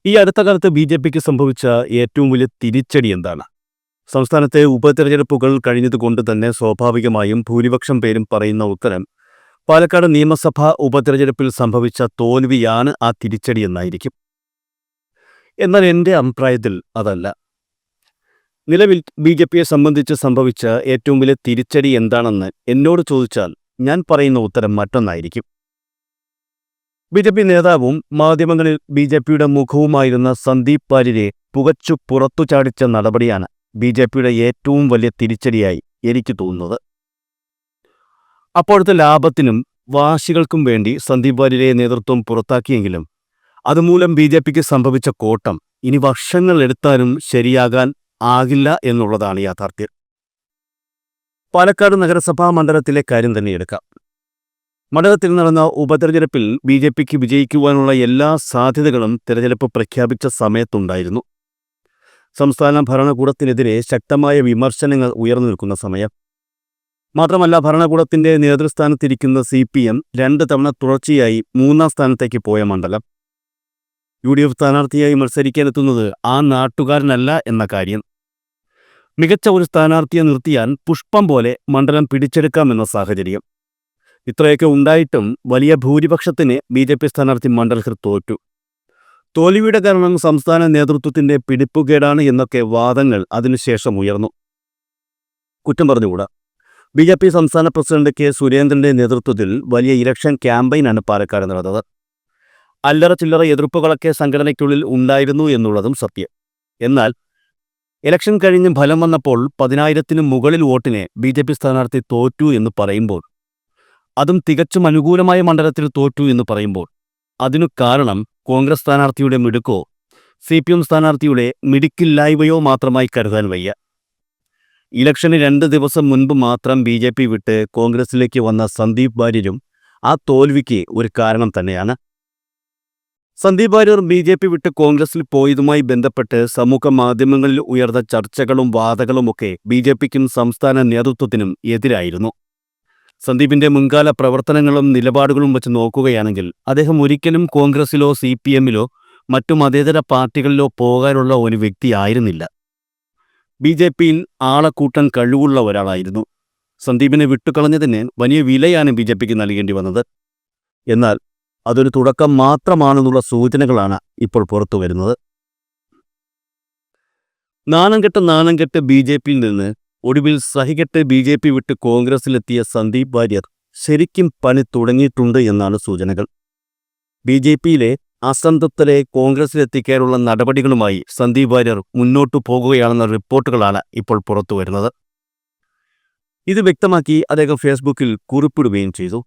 ഈ അടുത്ത കാലത്ത് ബി.ജെ.പിക്ക് സംഭവിച്ച ഏറ്റവും വലിയ തിരിച്ചടി എന്താണ്? സംസ്ഥാനത്തെ ഉപതെരഞ്ഞെടുപ്പുകൾ കഴിഞ്ഞതുകൊണ്ട് തന്നെ സ്വാഭാവികമായും ഭൂരിപക്ഷം പേരും പറയുന്ന ഉത്തരം പാലക്കാട് നിയമസഭാ ഉപതെരഞ്ഞെടുപ്പിൽ സംഭവിച്ച തോൽവിയാണ് ആ തിരിച്ചടി എന്നായിരിക്കും. എന്നാൽ എൻ്റെ അഭിപ്രായത്തിൽ അതല്ല. നിലവിൽ ബി.ജെ.പിയെ സംബന്ധിച്ച് സംഭവിച്ച ഏറ്റവും വലിയ തിരിച്ചടി എന്താണെന്ന് എന്നോട് ചോദിച്ചാൽ ഞാൻ പറയുന്ന ഉത്തരം മറ്റൊന്നായിരിക്കും. ബി.ജെ.പി നേതാവും മാധ്യമങ്ങളിൽ ബി.ജെ.പിയുടെ മുഖവുമായിരുന്ന സന്ദീപ് വാര്യരെ പുകച്ചു പുറത്തു ചാടിച്ച നടപടിയാണ് ബി.ജെ.പിയുടെ ഏറ്റവും വലിയ തിരിച്ചടിയായി എനിക്ക് തോന്നുന്നത്. അപ്പോഴത്തെ ലാഭത്തിനും വാശികൾക്കും വേണ്ടി സന്ദീപ് വാര്യരെ നേതൃത്വം പുറത്താക്കിയെങ്കിലും അതുമൂലം ബി.ജെ.പിക്ക് സംഭവിച്ച കോട്ടം ഇനി വർഷങ്ങൾ എടുത്താലും ശരിയാകാൻ ആകില്ല എന്നുള്ളതാണ് യാഥാർത്ഥ്യം. പാലക്കാട് നഗരസഭാ മണ്ഡലത്തിലെ കാര്യം തന്നെ എടുക്കാം. മണ്ഡലത്തിൽ നടന്ന ഉപതെരഞ്ഞെടുപ്പിൽ ബി.ജെ.പിക്ക് വിജയിക്കുവാനുള്ള എല്ലാ സാധ്യതകളും തെരഞ്ഞെടുപ്പ് പ്രഖ്യാപിച്ച സമയത്തുണ്ടായിരുന്നു. സംസ്ഥാന ഭരണകൂടത്തിനെതിരെ ശക്തമായ വിമർശനങ്ങൾ ഉയർന്നു നിൽക്കുന്ന സമയം. മാത്രമല്ല, ഭരണകൂടത്തിന്റെ നേതൃസ്ഥാനത്തിരിക്കുന്ന CPM 2 തവണ തുടർച്ചയായി 3-ാം സ്ഥാനത്തേക്ക് പോയ മണ്ഡലം. UDF സ്ഥാനാർത്ഥിയായി മത്സരിക്കാനെത്തുന്നത് ആ നാട്ടുകാരനല്ല എന്ന കാര്യം. മികച്ച ഒരു സ്ഥാനാർത്ഥിയെ നിർത്തിയാൽ പുഷ്പം പോലെ മണ്ഡലം പിടിച്ചെടുക്കാമെന്ന സാഹചര്യം. ഇത്രയൊക്കെ ഉണ്ടായിട്ടും വലിയ ഭൂരിപക്ഷത്തിന് ബി.ജെ.പി സ്ഥാനാർത്ഥി മണ്ഡലത്തിൽ തോറ്റു. തോൽവിയുടെ കാരണം സംസ്ഥാന നേതൃത്വത്തിന്റെ പിടിപ്പുകേടാണ് എന്നൊക്കെ വാദങ്ങൾ അതിനുശേഷം ഉയർന്നു. കുറ്റം പറഞ്ഞുകൂടാ. ബി.ജെ.പി സംസ്ഥാന പ്രസിഡന്റ് കെ സുരേന്ദ്രന്റെ നേതൃത്വത്തിൽ വലിയ ഇലക്ഷൻ ക്യാമ്പയിനാണ് പാലക്കാട് നടന്നത്. അല്ലറ ചില്ലറ എതിർപ്പുകളൊക്കെ സംഘടനയ്ക്കുള്ളിൽ ഉണ്ടായിരുന്നു എന്നുള്ളതും സത്യം. എന്നാൽ ഇലക്ഷൻ കഴിഞ്ഞ് ഫലം വന്നപ്പോൾ 10,000-ന് മുകളിൽ വോട്ടിന് ബി.ജെ.പി സ്ഥാനാർത്ഥി തോറ്റു എന്ന് പറയുമ്പോൾ, അതും തികച്ചും അനുകൂലമായ മണ്ഡലത്തിൽ തോറ്റു എന്ന് പറയുമ്പോൾ, അതിനു കാരണം കോൺഗ്രസ് സ്ഥാനാർത്ഥിയുടെ മിടുക്കോ CPM സ്ഥാനാർത്ഥിയുടെ മിടുക്കില്ലായ്മയോ മാത്രമായി കരുതാൻ വയ്യ. ഇലക്ഷന് 2 ദിവസം മുൻപ് മാത്രം ബി.ജെ.പി വിട്ട് കോൺഗ്രസിലേക്ക് വന്ന സന്ദീപ് വാര്യരും ആ തോൽവിക്ക് ഒരു കാരണം തന്നെയാണ്. സന്ദീപ് വാര്യർ ബി.ജെ.പി വിട്ട് കോൺഗ്രസിൽ പോയതുമായി ബന്ധപ്പെട്ട് സമൂഹ മാധ്യമങ്ങളിൽ ഉയർന്ന ചർച്ചകളും വാദങ്ങളുമൊക്കെ ബി.ജെ.പിക്കും സംസ്ഥാന നേതൃത്വത്തിനും എതിരായിരുന്നു. സന്ദീപിന്റെ മുൻകാല പ്രവർത്തനങ്ങളും നിലപാടുകളും വെച്ച് നോക്കുകയാണെങ്കിൽ അദ്ദേഹം ഒരിക്കലും കോൺഗ്രസിലോ CPM-ലോ മറ്റു മതേതര പാർട്ടികളിലോ പോകാനുള്ള ഒരു വ്യക്തിയായിരുന്നില്ല. ബി.ജെ.പിയിൽ ആളെ കൂട്ടാൻ കഴിവുള്ള ഒരാളായിരുന്നു. സന്ദീപിനെ വിട്ടുകളഞ്ഞതിന് വലിയ വിലയാണ് ബി.ജെ.പിക്ക് നൽകേണ്ടി വന്നത്. എന്നാൽ അതൊരു തുടക്കം മാത്രമാണെന്നുള്ള സൂചനകളാണ് ഇപ്പോൾ പുറത്തു വരുന്നത്. നാണം കെട്ട് ബി.ജെ.പിയിൽ നിന്ന് ഒടുവിൽ സഹികെട്ട് ബി.ജെ.പി വിട്ട് കോൺഗ്രസിലെത്തിയ സന്ദീപ് വാര്യർ ശരിക്കും പണി തുടങ്ങിയിട്ടുണ്ട് എന്നാണ് സൂചനകൾ. ബി.ജെ.പിയിലെ അസംതൃപ്തരെ കോൺഗ്രസിലെത്തിക്കാനുള്ള നടപടികളുമായി സന്ദീപ് വാര്യർ മുന്നോട്ടു പോകുകയാണെന്ന റിപ്പോർട്ടുകളാണ് ഇപ്പോൾ പുറത്തു വരുന്നത്. ഇത് വ്യക്തമാക്കി അദ്ദേഹം ഫേസ്ബുക്കിൽ കുറിപ്പിടുകയും ചെയ്തു.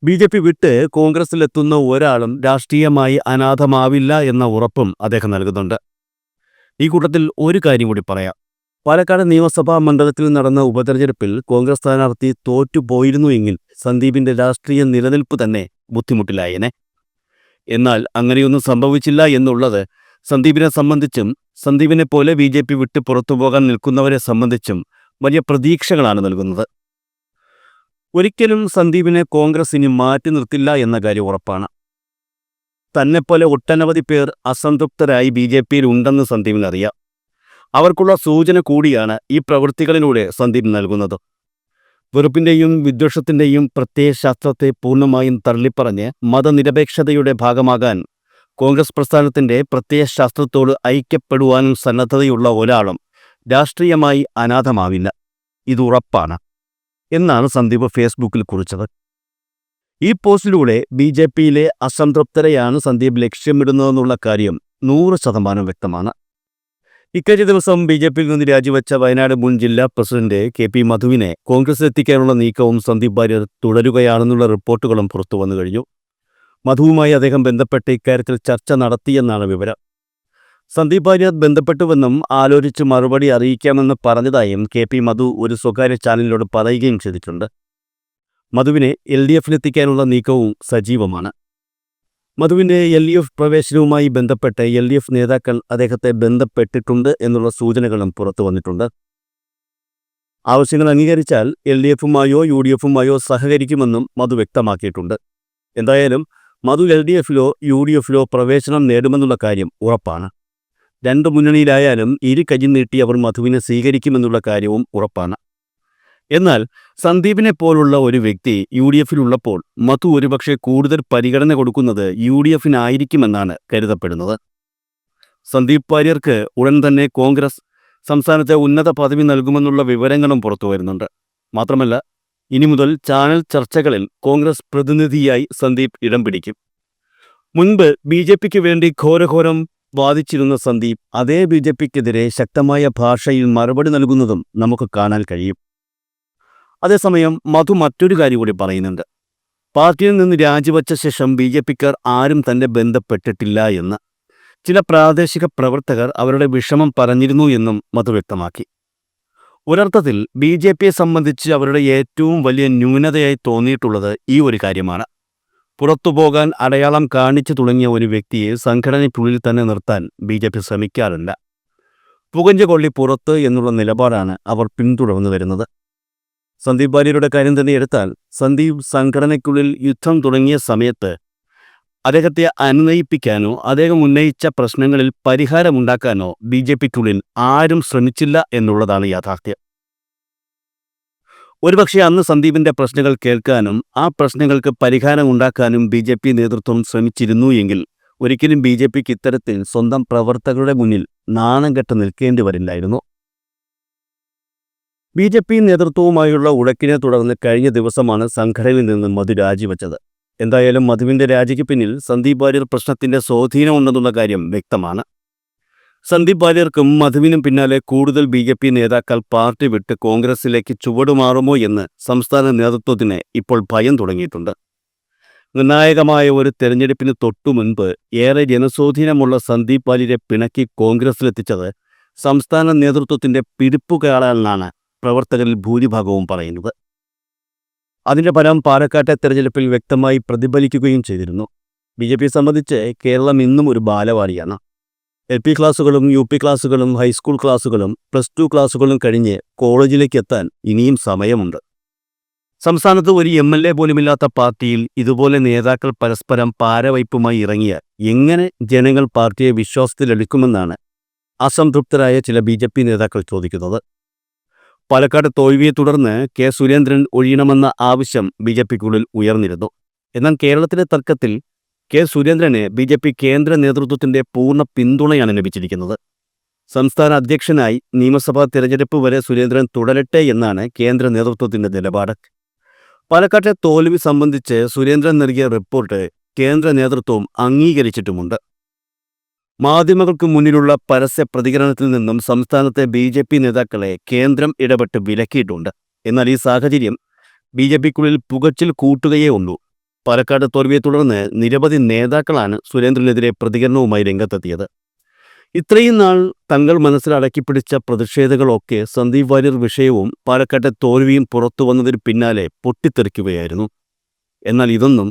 ബി.ജെ.പി വിട്ട് കോൺഗ്രസിലെത്തുന്ന ഒരാളും രാഷ്ട്രീയമായി അനാഥമാവില്ല എന്ന ഉറപ്പും അദ്ദേഹം നൽകുന്നുണ്ട്. ഈ കൂട്ടത്തിൽ ഒരു കാര്യം കൂടി പറയാം. പാലക്കാട് നിയമസഭാ മണ്ഡലത്തിൽ നടന്ന ഉപതെരഞ്ഞെടുപ്പിൽ കോൺഗ്രസ് സ്ഥാനാർത്ഥി തോറ്റുപോയിരുന്നു എങ്കിൽ സന്ദീപിന്റെ രാഷ്ട്രീയ നിലനിൽപ്പ് തന്നെ ബുദ്ധിമുട്ടിലായേനെ. എന്നാൽ അങ്ങനെയൊന്നും സംഭവിച്ചില്ല എന്നുള്ളത് സന്ദീപിനെ സംബന്ധിച്ചും സന്ദീപിനെ പോലെ ബി.ജെ.പി വിട്ട് പുറത്തുപോകാൻ നിൽക്കുന്നവരെ സംബന്ധിച്ചും വലിയ പ്രതീക്ഷകളാണ് നൽകുന്നത്. ഒരിക്കലും സന്ദീപിനെ കോൺഗ്രസ് ഇനി മാറ്റി നിർത്തില്ല എന്ന കാര്യം ഉറപ്പാണ്. തന്നെപ്പോലെ ഒട്ടനവധി പേർ അസംതൃപ്തരായി ബി.ജെ.പിയിൽ ഉണ്ടെന്ന് സന്ദീപിനറിയാം. അവർക്കുള്ള സൂചന കൂടിയാണ് ഈ പ്രവൃത്തികളിലൂടെ സന്ദീപ് നൽകുന്നത്. വെറുപ്പിന്റെയും വിദ്വേഷത്തിന്റെയും പ്രത്യയശാസ്ത്രത്തെ പൂർണ്ണമായും തള്ളിപ്പറഞ്ഞ് മതനിരപേക്ഷതയുടെ ഭാഗമാകാൻ കോൺഗ്രസ് പ്രസ്ഥാനത്തിന്റെ പ്രത്യയശാസ്ത്രത്തോട് ഐക്യപ്പെടുവാനും സന്നദ്ധതയുള്ള ഒരാളും രാഷ്ട്രീയമായി അനാഥമാവില്ല, ഇത് ഉറപ്പാണ് എന്നാണ് സന്ദീപ് ഫേസ്ബുക്കിൽ കുറിച്ചത്. ഈ പോസ്റ്റിലൂടെ ബി.ജെ.പിയിലെ അസംതൃപ്തരെയാണ് സന്ദീപ് ലക്ഷ്യമിടുന്നതെന്നുള്ള കാര്യം 100% വ്യക്തമാണ്. ഇക്കഴിഞ്ഞ ദിവസം ബി.ജെ.പിയിൽ നിന്ന് രാജിവെച്ച വയനാട് മുൻ ജില്ലാ പ്രസിഡന്റ് KP മധുവിനെ കോൺഗ്രസിൽ എത്തിക്കാനുള്ള നീക്കവും സന്ദീപ് വാര്യർ തുടരുകയാണെന്നുള്ള റിപ്പോർട്ടുകളും പുറത്തു വന്നു കഴിഞ്ഞു. മധുവുമായി അദ്ദേഹം ബന്ധപ്പെട്ട് ഇക്കാര്യത്തിൽ ചർച്ച നടത്തിയെന്നാണ് വിവരം. സന്ദീപ് വാര്യർ ബന്ധപ്പെട്ടുവെന്നും ആലോചിച്ച് മറുപടി അറിയിക്കാമെന്ന് പറഞ്ഞതായും KP മധു ഒരു സ്വകാര്യ ചാനലിനോട് പറയുകയും ചെയ്തിട്ടുണ്ട്. മധുവിനെ LDF-ലെത്തിക്കാനുള്ള നീക്കവും സജീവമാണ്. മധുവിന്റെ LDF പ്രവേശനവുമായി ബന്ധപ്പെട്ട് LDF നേതാക്കൾ അദ്ദേഹത്തെ ബന്ധപ്പെട്ടിട്ടുണ്ട് എന്നുള്ള സൂചനകളും പുറത്തു വന്നിട്ടുണ്ട്. ആവശ്യങ്ങൾ അംഗീകരിച്ചാൽ LDF-ഉമായോ UDF-ഉമായോ സഹകരിക്കുമെന്നും മധു വ്യക്തമാക്കിയിട്ടുണ്ട്. എന്തായാലും മധു LDFിലോ UDFിലോ പ്രവേശനം നേടുമെന്നുള്ള കാര്യം ഉറപ്പാണ്. രണ്ട് മുന്നണിയിലായാലും ഇരു കൈ നീട്ടി അവർ മധുവിനെ സ്വീകരിക്കുമെന്നുള്ള കാര്യവും ഉറപ്പാണ്. എന്നാൽ സന്ദീപിനെ പോലുള്ള ഒരു വ്യക്തി UDFിലുള്ളപ്പോൾ മധു ഒരുപക്ഷെ കൂടുതൽ പരിഗണന കൊടുക്കുന്നത് UDFിനായിരിക്കുമെന്നാണ് കരുതപ്പെടുന്നത്. സന്ദീപ് വാര്യർക്ക് ഉടൻ തന്നെ കോൺഗ്രസ് സംസ്ഥാനത്തെ ഉന്നത പദവി നൽകുമെന്നുള്ള വിവരങ്ങളും പുറത്തു വരുന്നുണ്ട്. മാത്രമല്ല, ഇനി മുതൽ ചാനൽ ചർച്ചകളിൽ കോൺഗ്രസ് പ്രതിനിധിയായി സന്ദീപ് ഇടം പിടിക്കും. മുൻപ് BJPക്ക് വേണ്ടി ഘോരഘോരം വാദിച്ചിരുന്ന സന്ദീപ് അതേ BJPക്കെതിരെ ശക്തമായ ഭാഷയിൽ മറുപടി നൽകുന്നതും നമുക്ക് കാണാൻ കഴിയും. അതേസമയം മധു മറ്റൊരു കാര്യം കൂടി പറയുന്നുണ്ട്. പാർട്ടിയിൽ നിന്ന് രാജിവെച്ച ശേഷം BJPക്കാർ ആരും തന്നെ ബന്ധപ്പെട്ടിട്ടില്ല എന്ന്. ചില പ്രാദേശിക പ്രവർത്തകർ അവരുടെ വിഷമം പറഞ്ഞിരുന്നു എന്നും മധു വ്യക്തമാക്കി. ഒരർത്ഥത്തിൽ BJPയെ സംബന്ധിച്ച് അവരുടെ ഏറ്റവും വലിയ ന്യൂനതയായി തോന്നിയിട്ടുള്ളത് ഈ ഒരു കാര്യമാണ്. പുറത്തുപോകാൻ അടയാളം കാണിച്ചു തുടങ്ങിയ ഒരു വ്യക്തിയെ സംഘടനയ്ക്കുള്ളിൽ തന്നെ നിർത്താൻ BJP ശ്രമിക്കാറില്ല. പുകഞ്ഞ കൊള്ളി പുറത്ത് എന്നുള്ള നിലപാടാണ് അവർ പിന്തുടർന്നു വരുന്നത്. സന്ദീപ് വാര്യരുടെ കാര്യം തന്നെ എടുത്താൽ, സന്ദീപ് സംഘടനയ്ക്കുള്ളിൽ യുദ്ധം തുടങ്ങിയ സമയത്ത് അദ്ദേഹത്തെ അനുനയിപ്പിക്കാനോ അദ്ദേഹം ഉന്നയിച്ച പ്രശ്നങ്ങളിൽ പരിഹാരമുണ്ടാക്കാനോ BJPക്കുള്ളിൽ ആരും ശ്രമിച്ചില്ല എന്നുള്ളതാണ് യാഥാർത്ഥ്യം. ഒരുപക്ഷെ അന്ന് സന്ദീപിന്റെ പ്രശ്നങ്ങൾ കേൾക്കാനും ആ പ്രശ്നങ്ങൾക്ക് പരിഹാരം ഉണ്ടാക്കാനും BJP നേതൃത്വം ശ്രമിച്ചിരുന്നു എങ്കിൽ ഒരിക്കലും BJPക്ക് ഇത്തരത്തിൽ സ്വന്തം പ്രവർത്തകരുടെ മുന്നിൽ നാണം കെട്ട് നിൽക്കേണ്ടി വരില്ലായിരുന്നു. BJP നേതൃത്വവുമായുള്ള ഉടക്കിനെ തുടർന്ന് കഴിഞ്ഞ ദിവസമാണ് സംഘടനയിൽ നിന്ന് മധു രാജിവെച്ചത്. എന്തായാലും മധുവിന്റെ രാജിക്ക് പിന്നിൽ സന്ദീപ് വാര്യർ പ്രശ്നത്തിന്റെ സ്വാധീനമുണ്ടെന്നുള്ള കാര്യം വ്യക്തമാണ്. സന്ദീപ് വാര്യർക്കും മധുവിനും പിന്നാലെ കൂടുതൽ BJP നേതാക്കൾ പാർട്ടി വിട്ട് കോൺഗ്രസിലേക്ക് ചുവടുമാറുമോ എന്ന് സംസ്ഥാന നേതൃത്വത്തിന് ഇപ്പോൾ ഭയം തുടങ്ങിയിട്ടുണ്ട്. നിർണായകമായ ഒരു തെരഞ്ഞെടുപ്പിന് തൊട്ടു മുൻപ് ഏറെ ജനസ്വാധീനമുള്ള സന്ദീപ് വാര്യരെ പിണക്കി കോൺഗ്രസിലെത്തിച്ചത് സംസ്ഥാന നേതൃത്വത്തിന്റെ പിടിപ്പുകേടാണെന്നാണ് പ്രവർത്തകരിൽ ഭൂരിഭാഗവും പറയുന്നത്. അതിന്റെ ഫലം പാലക്കാട്ടെ തെരഞ്ഞെടുപ്പിൽ വ്യക്തമായി പ്രതിഫലിക്കുകയും ചെയ്തിരുന്നു. BJPയെ സംബന്ധിച്ച് കേരളം ഇന്നും ഒരു ബാലവാടിയാണ്. LP ക്ലാസുകളും UP ക്ലാസുകളും ഹൈസ്കൂൾ ക്ലാസുകളും +2 ക്ലാസുകളും കഴിഞ്ഞ് കോളേജിലേക്ക് എത്താൻ ഇനിയും സമയമുണ്ട്. സംസ്ഥാനത്ത് ഒരു MLA പോലുമില്ലാത്ത പാർട്ടിയിൽ ഇതുപോലെ നേതാക്കൾ പരസ്പരം പാരവയ്പുമായി ഇറങ്ങിയാൽ എങ്ങനെ ജനങ്ങൾ പാർട്ടിയെ വിശ്വാസത്തിലെടുക്കുമെന്നാണ് അസംതൃപ്തരായ ചില BJP നേതാക്കൾ ചോദിക്കുന്നത്. പാലക്കാട് തോൽവിയെ തുടർന്ന് K സുരേന്ദ്രൻ ഒഴിയണമെന്ന ആവശ്യം BJPക്കുള്ളിൽ ഉയർന്നിരുന്നു. എന്നാൽ കേരളത്തിലെ തർക്കത്തിൽ K സുരേന്ദ്രന് BJP കേന്ദ്ര നേതൃത്വത്തിന്റെ പൂർണ്ണ പിന്തുണയാണ് ലഭിച്ചിരിക്കുന്നത്. സംസ്ഥാന അധ്യക്ഷനായി നിയമസഭാ തിരഞ്ഞെടുപ്പ് വരെ സുരേന്ദ്രൻ തുടരട്ടെ എന്നാണ് കേന്ദ്ര നേതൃത്വത്തിന്റെ നിലപാട്. പാലക്കാട്ടെ തോൽവി സംബന്ധിച്ച് സുരേന്ദ്രൻ നൽകിയ റിപ്പോർട്ട് കേന്ദ്ര നേതൃത്വവും അംഗീകരിച്ചിട്ടുമുണ്ട്. മാധ്യമങ്ങൾക്ക് മുന്നിലുള്ള പരസ്യ പ്രതികരണത്തിൽ നിന്നും സംസ്ഥാനത്തെ BJP നേതാക്കളെ കേന്ദ്രം ഇടപെട്ട് വിലക്കിയിട്ടുണ്ട്. എന്നാൽ ഈ സാഹചര്യം BJPക്കുള്ളിൽ പുകച്ചിൽ കൂട്ടുകയേ ഉള്ളൂ. പാലക്കാട് തോൽവിയെ തുടർന്ന് നിരവധി നേതാക്കളാണ് സുരേന്ദ്രനെതിരെ പ്രതികരണവുമായി രംഗത്തെത്തിയത്. ഇത്രയും നാൾ തങ്ങൾ മനസ്സിൽ അടക്കിപ്പിടിച്ച പ്രതിഷേധങ്ങളൊക്കെ സന്ദീപ് വാര്യർ വിഷയവും പാലക്കാട്ടെ തോൽവിയും പുറത്തു വന്നതിന് പിന്നാലെ പൊട്ടിത്തെറിക്കുകയായിരുന്നു. എന്നാൽ ഇതൊന്നും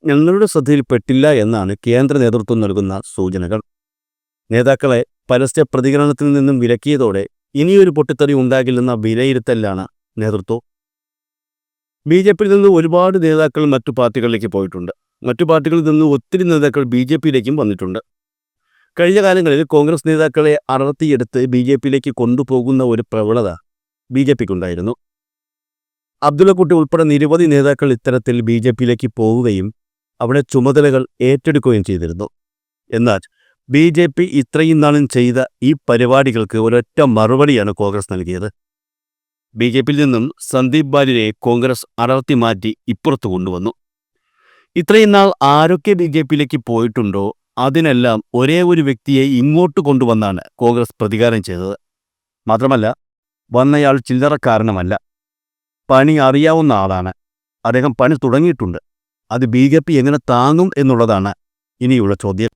ഞങ്ങളുടെ ശ്രദ്ധയിൽപ്പെട്ടില്ല എന്നാണ് കേന്ദ്ര നേതൃത്വം നൽകുന്ന സൂചനകൾ. നേതാക്കളെ പരസ്യ പ്രതികരണത്തിൽ നിന്നും വിലക്കിയതോടെ ഇനിയൊരു പൊട്ടിത്തെറി ഉണ്ടാകില്ലെന്ന വിലയിരുത്തലാണ് നേതൃത്വം. BJPയിൽ നിന്ന് ഒരുപാട് നേതാക്കൾ മറ്റു പാർട്ടികളിലേക്ക് പോയിട്ടുണ്ട്. മറ്റു പാർട്ടികളിൽ നിന്ന് ഒത്തിരി നേതാക്കൾ BJPയിലേക്കും വന്നിട്ടുണ്ട്. കഴിഞ്ഞ കാലങ്ങളിൽ കോൺഗ്രസ് നേതാക്കളെ അടർത്തിയെടുത്ത് BJPയിലേക്ക് കൊണ്ടുപോകുന്ന ഒരു പ്രവണത BJPക്കുണ്ടായിരുന്നു. അബ്ദുള്ളക്കുട്ടി ഉൾപ്പെടെ നിരവധി നേതാക്കൾ ഇത്തരത്തിൽ BJPയിലേക്ക് പോവുകയും അവിടെ ചുമതലകൾ ഏറ്റെടുക്കുകയും ചെയ്തിരുന്നു. എന്നാൽ BJP ഇത്രയും നാളും ചെയ്ത ഈ പരിപാടികൾക്ക് ഒരൊറ്റ മറുപടിയാണ് കോൺഗ്രസ് നൽകിയത്. BJPയിൽ നിന്നും സന്ദീപ് വാര്യരെ കോൺഗ്രസ് അടർത്തി മാറ്റി ഇപ്പുറത്ത് കൊണ്ടുവന്നു. ഇത്രയും നാൾ ആരൊക്കെ BJPയിലേക്ക് പോയിട്ടുണ്ടോ അതിനെല്ലാം ഒരേ ഒരു വ്യക്തിയെ ഇങ്ങോട്ട് കൊണ്ടുവന്നാണ് കോൺഗ്രസ് പ്രതികാരം ചെയ്തത്. മാത്രമല്ല, വന്നയാൾ ചില്ലറക്കാരനുമല്ല, പണി അറിയാവുന്ന ആളാണ്. അദ്ദേഹം പണി തുടങ്ങിയിട്ടുണ്ട്. അത് BJP എങ്ങനെ താങ്ങും എന്നുള്ളതാണ് ഇനിയുള്ള ചോദ്യം.